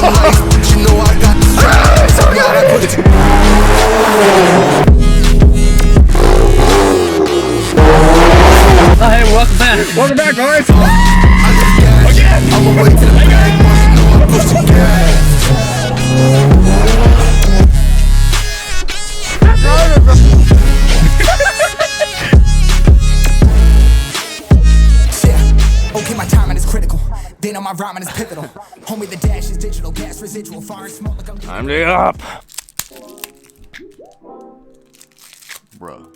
You know I got the stripes. Oh, hey, welcome back. Welcome back, guys. Again. I'm away to the bag. You know I'm pushing gas. Okay, my timing is critical. Then on my rhyming is pivotal. Homie, the dash is digital. Gas residual. Fire and smoke like I'm Time to get up. Bro.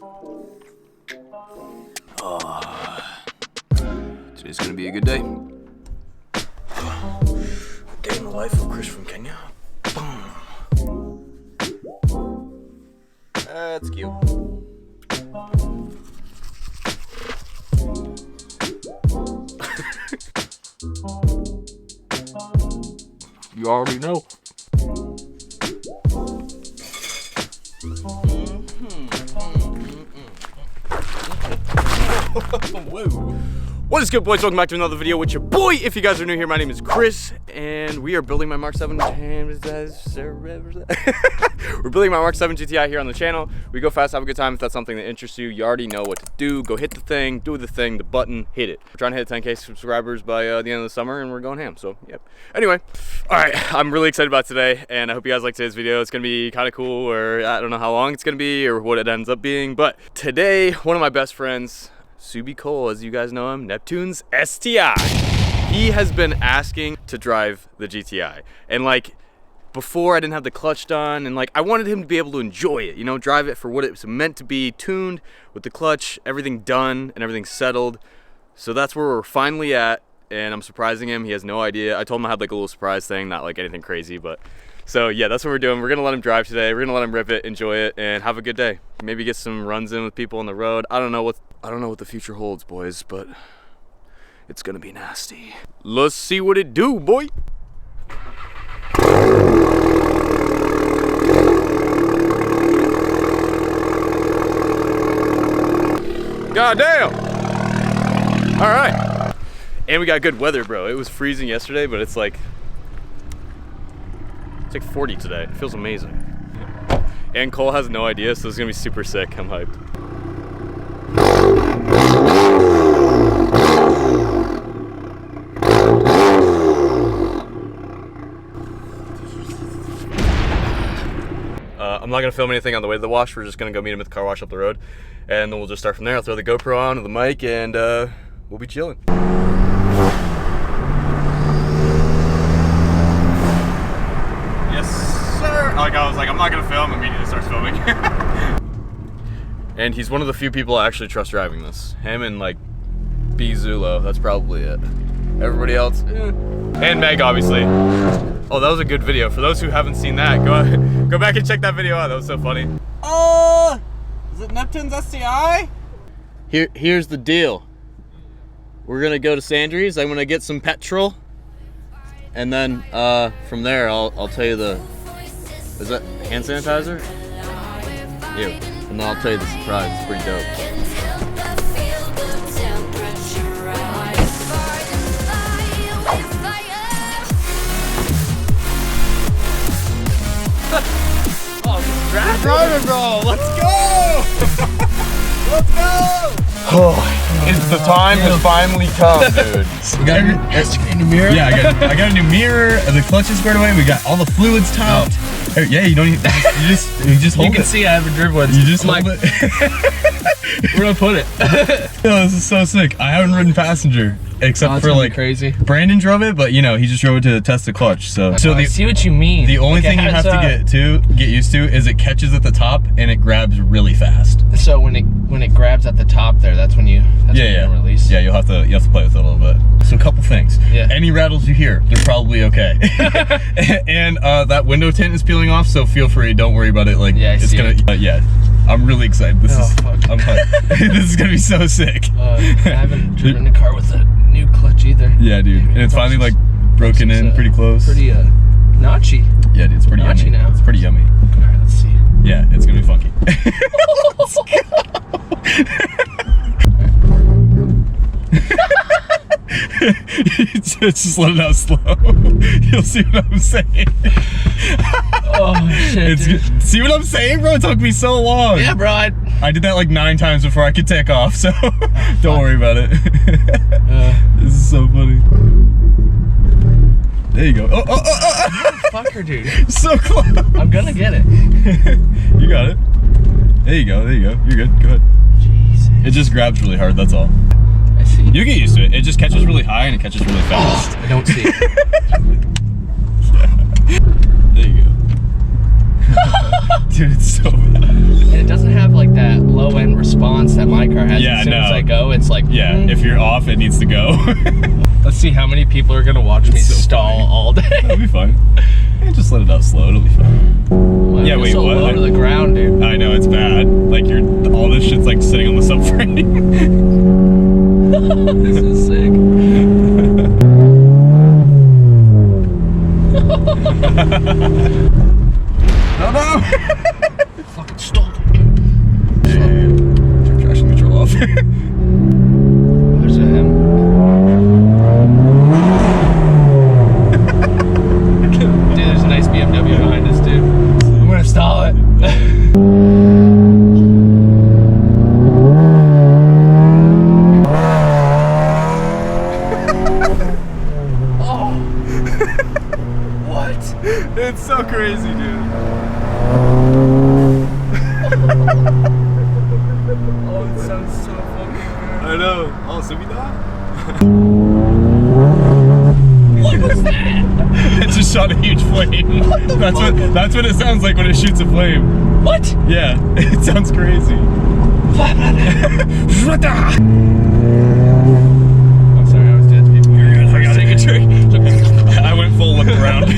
Today's gonna be a good day. Day in the life of Chris from Kenya. That's cute. You already know. Whoa. What is good, boys? Welcome back to another video with your boy. If you guys are new here, my name is Chris, and we are building my Mark 7 We're building my Mark 7 GTI here on the channel. We go fast, have a good time. If that's something that interests you, you already know what to do. Go hit the thing, do the thing, the button, hit it. We're trying to hit 10K subscribers by the end of the summer, and we're going ham, so yep. Anyway, all right, I'm really excited about today, and I hope you guys like today's video. It's gonna be kind of cool, or I don't know how long it's gonna be, or what it ends up being, but today, one of my best friends, Subi Cole, as you guys know him, Neptune's STI. He has been asking to drive the GTI. And like, before I didn't have the clutch done, and like, I wanted him to be able to enjoy it, you know, drive it for what it was meant to be, tuned with the clutch, everything done and everything settled. So that's where we're finally at, and I'm surprising him. He has no idea. I told him I had like a little surprise thing, not like anything crazy, but so yeah, that's what we're doing. We're gonna let him drive today. We're gonna let him rip it, enjoy it, and have a good day. Maybe get some runs in with people on the road. I don't know what the future holds, boys, but it's gonna be nasty. Let's see what it do, boy. God damn. All right. And we got good weather, bro. It was freezing yesterday, but it's like 40 today. It feels amazing. And Cole has no idea, so it's gonna be super sick. I'm hyped. I'm not gonna film anything on the way to the wash. We're just gonna go meet him at the car wash up the road, and then we'll just start from there. I'll throw the GoPro on and the mic, and we'll be chilling. Like I was like, I'm not gonna film, immediately starts filming. And he's one of the few people I actually trust driving this. Him and like B Zulo, that's probably it. Everybody else, And Meg, obviously. Oh, that was a good video. For those who haven't seen that, go back and check that video out. That was so funny. Is it Neptune's STI? Here's the deal. We're gonna go to Sandry's. I'm gonna get some petrol, and then from there I'll tell you the. Is that hand sanitizer? Ew. And then I'll tell you the surprise. It's pretty dope. Oh, driving, bro. Let's go. Let's go. Oh, the time has finally come, dude. You got a new mirror? Yeah, I got a new mirror. The clutch is squared away. We got all the fluids topped. Yeah, you don't even, you just hold it. You can see I haven't driven one. You just hold it. Where do I put it? Yo, this is so sick. I haven't ridden passenger except for like crazy. Brandon drove it, but you know, he just drove it to test the clutch. So I see what you mean. The only thing you have to get used to is it catches at the top and it grabs really fast. So when it grabs at the top there, that's when you release. Yeah, you'll have to play with it a little bit. So a couple things. Yeah. Any rattles you hear, they're probably okay. And that window tint is peeling off, so feel free. Don't worry about it. Like it's gonna. Yeah, I'm really excited. I'm hyped. This is gonna be so sick. I haven't driven a car with a new clutch either. Yeah, dude. And it's finally like broken in pretty close. Pretty notchy. Yeah, dude. It's pretty notchy yummy. Now. It's pretty yummy. All right, let's see. Yeah, it's gonna be funky. Let's go. Just let it out slow. You'll see what I'm saying. Oh shit, dude. See what I'm saying, bro? It took me so long. Yeah, bro. I did that like 9 times before I could take off, so don't worry about it. This is so funny. There you go. Fucker, dude. So close. I'm gonna get it. You got it. There you go. There you go. You're good. Go ahead. Jesus. It just grabs really hard. That's all. I see. You get used to it. It just catches really high and it catches really fast. I don't see it. There you go. Dude, it's so bad. And it doesn't have like that low end response that my car has. Yeah, as soon as no. I go, it's like, Yeah, if you're off, it needs to go. Let's see how many people are gonna watch me so stall funny. all day. It'll be fine. And just let it out slow. It'll be fine. Well, Yeah, it's wait, so what? low to the ground, dude. I know, it's bad. Like, all this shit's like sitting on the subframe. This is sick. No! Fucking stalled. Turn traction control off. There's a M. Dude, there's a nice BMW behind us, dude. I'm gonna stall it. Oh. What? It's so crazy, dude. Oh, it sounds so fucking good. I know. Oh, Subida? What was that? It just shot a huge flame. That's what it sounds like when it shoots a flame. What? Yeah, it sounds crazy. I'm sorry, I was dead to people. You're good, I got Take a it. trick. I went full look around. Go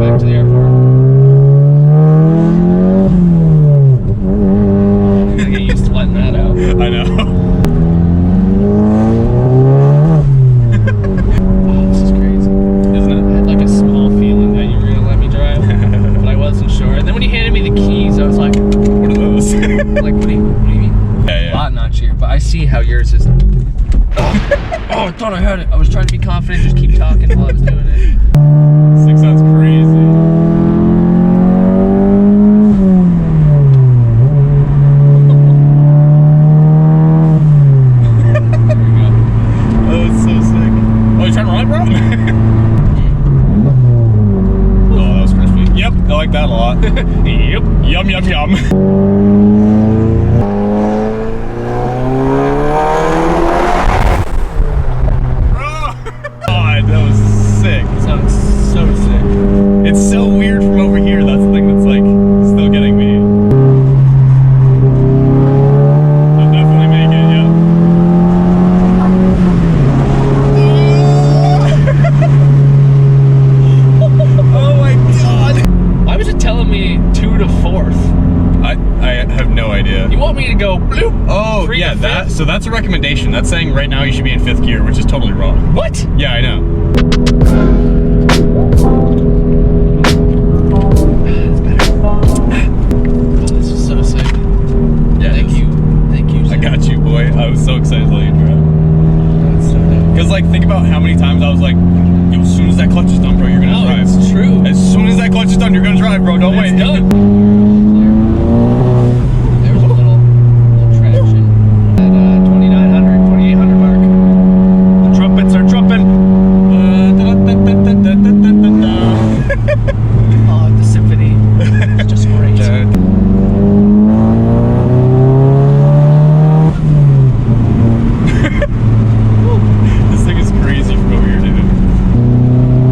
back to the airport. I'm gonna get used to letting that out. I know. Oh, this is crazy. Isn't I it? had like a small feeling that you were gonna let me drive, but I wasn't sure. And then when you handed me the keys, I was like, What are those? like, what do you mean? Yeah. Lot notch here, but I see how yours is. Oh, I thought I had it. I was trying to be confident, just keep talking while I was doing it. This thing sounds crazy. There you go. Oh, it's so sick. Oh, you trying to run it, bro? Oh, that was crispy. Yep, I like that a lot. Yep. Yum, yum, yum. God, that was sick. Sounds so sick. It's so weird from over here. That's the thing that's like still getting me. I'll definitely make it, yeah. Oh my god. Why was it telling me 2 to 4th? I have no idea. You want me to go bloop? Oh, 3 yeah, to that. 5th? So that's a recommendation. That's saying right now you should be in 5th gear, which is totally wrong. What? Yeah, I know. Oh, this is so sick. Yeah, Thank you. Thank you. I got you, boy. I was so excited to let you drive. That's so dope. Because, like, think about how many times I was like, yo, as soon as that clutch is done, bro, you're gonna Oh, drive. it's true. As soon as that clutch is done, you're gonna drive, bro. Don't wait. It's done. There's a little traction at 2,900, 2,800 mark. The trumpets are trumping. Oh, the symphony. It's just great. This thing is crazy from over here, dude.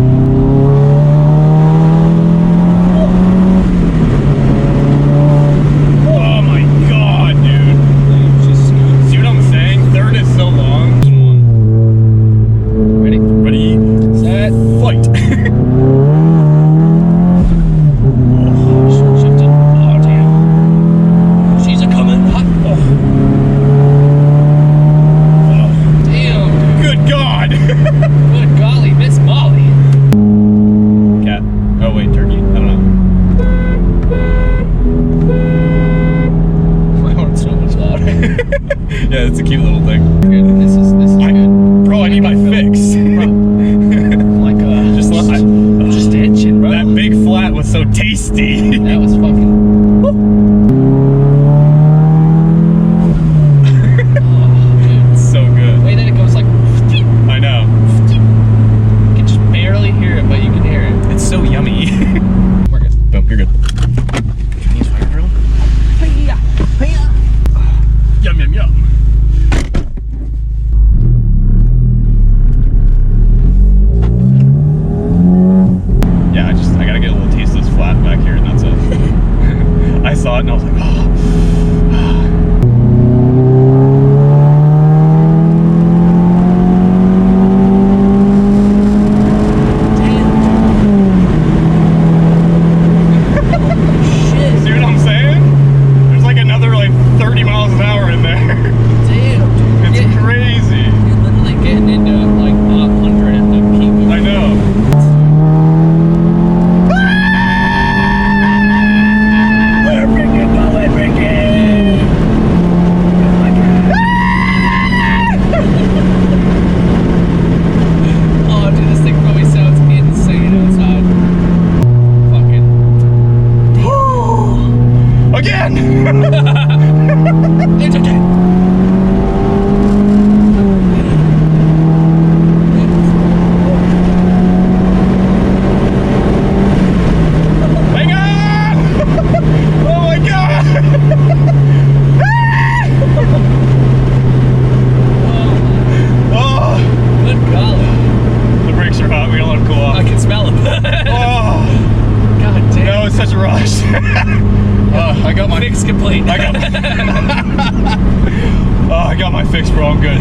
GoPro, I'm good.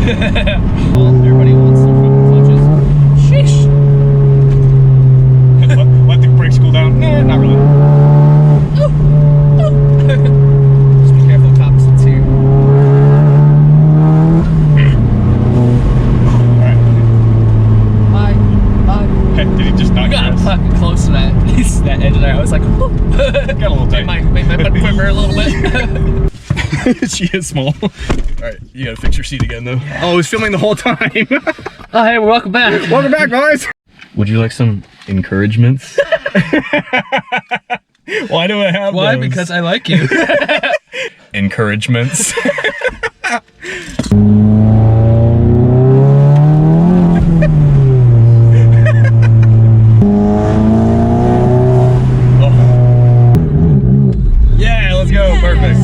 Everybody wants some fucking clutches. Sheesh. Let the brakes cool down. Nah, not really. Just be careful, cops too. Alright. Bye. Hey, did he just knock I got your ass? fucking close to that edge there. I was like, whoop. Got a little tight. Made my butt quiver a little bit. She is small. Alright, you gotta fix your seat again though. Oh, he's filming the whole time. Oh, hey, welcome back. Welcome back, guys. Would you like some encouragements? Why do I have Why? those? Because I like you. Encouragements. Oh. Yeah, let's go. Perfect.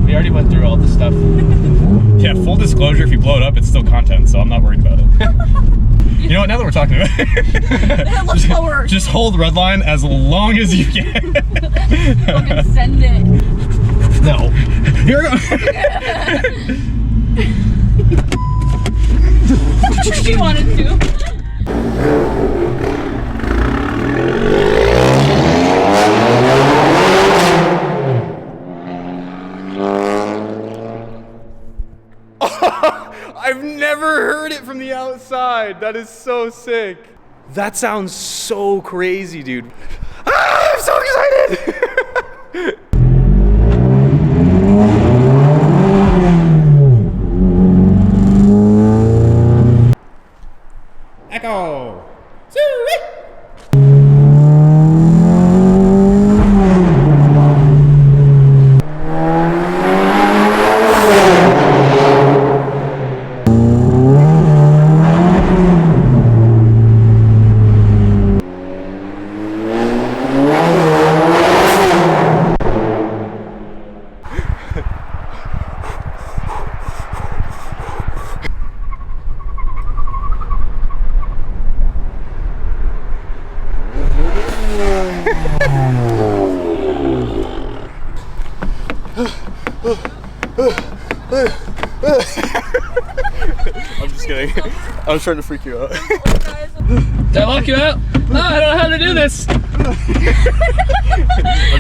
We already went through all the stuff. Yeah, full disclosure, if you blow it up, it's still content, so I'm not worried about it. You know what, now that we're talking about it, just hold redline as long as you can. Fucking send it. No. Here we go. She wanted to. I've never heard it from the outside. That is so sick. That sounds so crazy, dude. Ah, I'm so excited. Echo. I'm just kidding. I was trying to freak you out. Did I lock you out? No, I don't know how to do this. I'm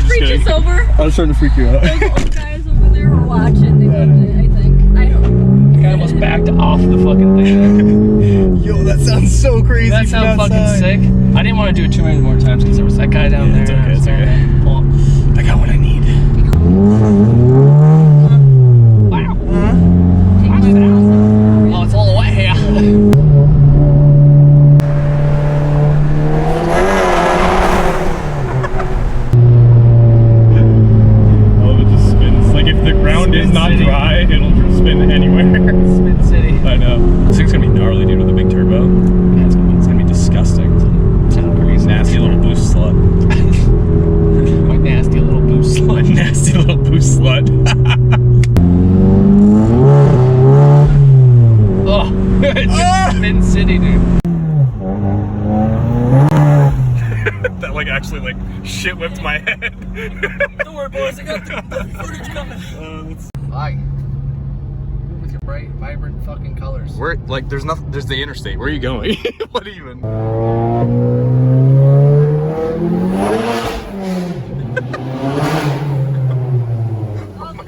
just Reach kidding. us over. I was trying to freak you out. Those old guys over there were watching. They loved it, I think. I hope. I almost backed off the fucking thing. Yo, that sounds so crazy. That sounds fucking sick. I didn't want to do it too many more times because there was that guy down there. It's okay, it's okay. Pull up. I got what I need. Wow. Take my balance. Oh, it's all wet here. Oh, it just spins. Like if the ground is not dry, it'll just spin anywhere. Spin City. I know. This thing's gonna be gnarly, dude, with a big turbo. Yeah, it's gonna be disgusting. Sound crazy. Nasty little boost slut. My nasty little boost slut. Nasty little boost slut. Oh, it's just Spin City, dude. That like actually like shit whipped my head. Don't worry, boys. I got the footage coming. Bye. With your bright, vibrant fucking colors. Where, like, there's nothing, there's the interstate. Where are you going? What even? I'll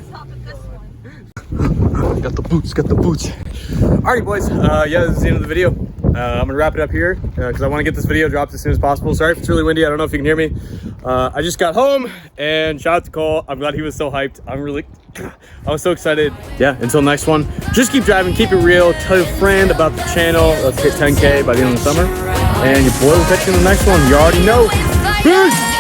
stop at this one. Got the boots, got the boots. Alrighty, boys. Yeah, this is the end of the video. I'm gonna wrap it up here because I want to get this video dropped as soon as possible. Sorry if it's really windy. I don't know if you can hear me. I just got home, and shout out to Cole. I'm glad he was so hyped. I was so excited. Yeah, until next one, just keep driving, keep it real. Tell your friend about the channel. Let's hit 10K by the end of the summer, and your boy will catch you in the next one. You already know. Peace.